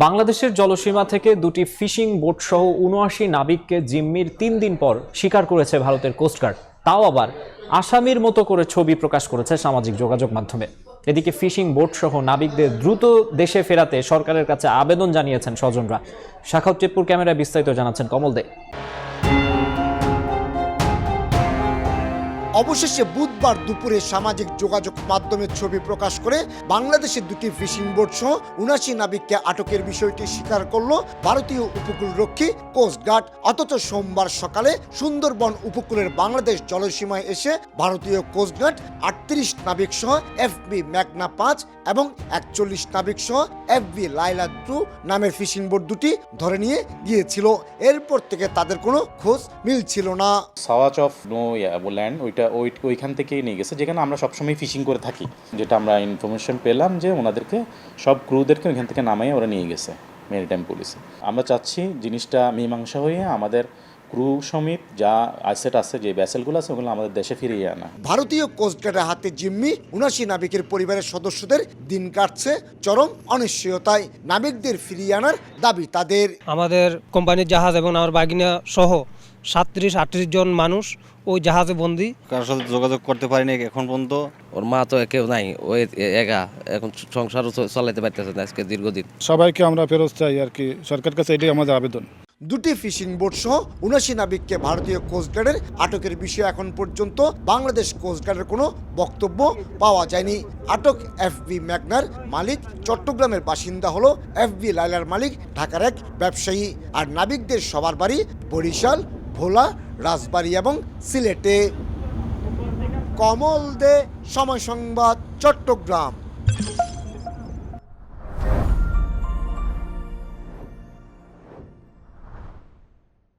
বাংলাদেশের জলসীমা থেকে দুটি ফিশিং বোট সহ ৭৯ নাবিককে জিম্মির ৩ দিন পর স্বীকার করেছে ভারতের কোস্টগার্ড। তাও আবার আসামির মতো করে ছবি প্রকাশ করেছে সামাজিক যোগাযোগ মাধ্যমে। এদিকে ফিশিং বোট সহ নাবিকদের দ্রুত দেশে ফেরাতে সরকারের কাছে আবেদন জানিয়েছেন স্বজনরা। শাখাউত টিপ্পুর ক্যামেরায় বিস্তারিত জানাচ্ছেন কমল দে। অবশেষে বুধবার দুপুরে সামাজিক যোগাযোগ মাধ্যমে ছবি প্রকাশ করে বাংলাদেশের দুটি ফিশিং বোট সহ ৭৯ নাবিককে আটকের বিষয়টি স্বীকার করল ভারতীয় উপকূলরক্ষী কোস্টগার্ড। অথচ সোমবার সকালে সুন্দরবন উপকূলের বাংলাদেশ জলসীমায় এসে ভারতীয় কোস্টগার্ড ৩৮ নাবিক সহ এফবি মেঘনা ৫ এবং ৪১ নাবিক সহ এফবি লাইলা ২ নামের ফিশিং বোট দুটি ধরে নিয়ে গিয়েছিল। এরপর থেকে তাদের কোনো খোঁজ মিলছিল না। সাওয়াচ অফ নো ল্যান্ড ওইখান থেকেই নিয়ে গেছে, যেখানে আমরা সবসময় ফিশিং করে থাকি। যেটা আমরা ইনফরমেশন পেলাম যে ওনাদেরকে সব ক্রুদেরকে ওইখান থেকে নামাই ওরা নিয়ে গেছে মেরিটাইম পুলিশে। আমরা চাচ্ছি জিনিসটা মীমাংসা হয়ে আমাদের ক্রু সমেত যা অ্যাসেট আছে, যে ভ্যাসেলগুলো আছে, ওগুলো আমাদের দেশে ফিরিয়ে আনা। ভারতীয় কোস্টগার্ডের হাতে জিম্মি ৭৯ নাবিকের পরিবারের সদস্যদের দিন কাটছে চরম অনিশ্চয়তায়। নাবিকদের ফিরিয়ে আনার দাবি তাদের। আমাদের কোম্পানির জাহাজ এবং আমার বাগিনা সহ ৩৭-৩৮ জন মানুষ ওই জাহাজে বন্দী। কারোর সাথে যোগাযোগ করতে পারিনি এখন পর্যন্ত। ওর মা তো কেউ নাই, ওই একা এখন সংসারও চালাতে পারতেছে না আজকে দীর্ঘদিন। সবাইকে আমরা ফেরত চাই আর কি, সরকার কাছে এটাই আমাদের আবেদন। দুটি ফিশিং বোট সহ ৭৯ নাবিককে ভারতীয় কোস্টগার্ডের আটকের বিষয়ে এখন পর্যন্ত বাংলাদেশ কোস্টগার্ডের কোনো বক্তব্য পাওয়া যায়নি। আটক এফবি মেঘনার মালিক চট্টগ্রামের বাসিন্দা হলো এফবি লাইলার মালিক ঢাকার এক ব্যবসায়ী। আর নাবিকদের সবার বাড়ি বরিশাল, ভোলা, রাজবাড়ী এবং সিলেটে। কমল দে, সময় সংবাদ, চট্টগ্রাম।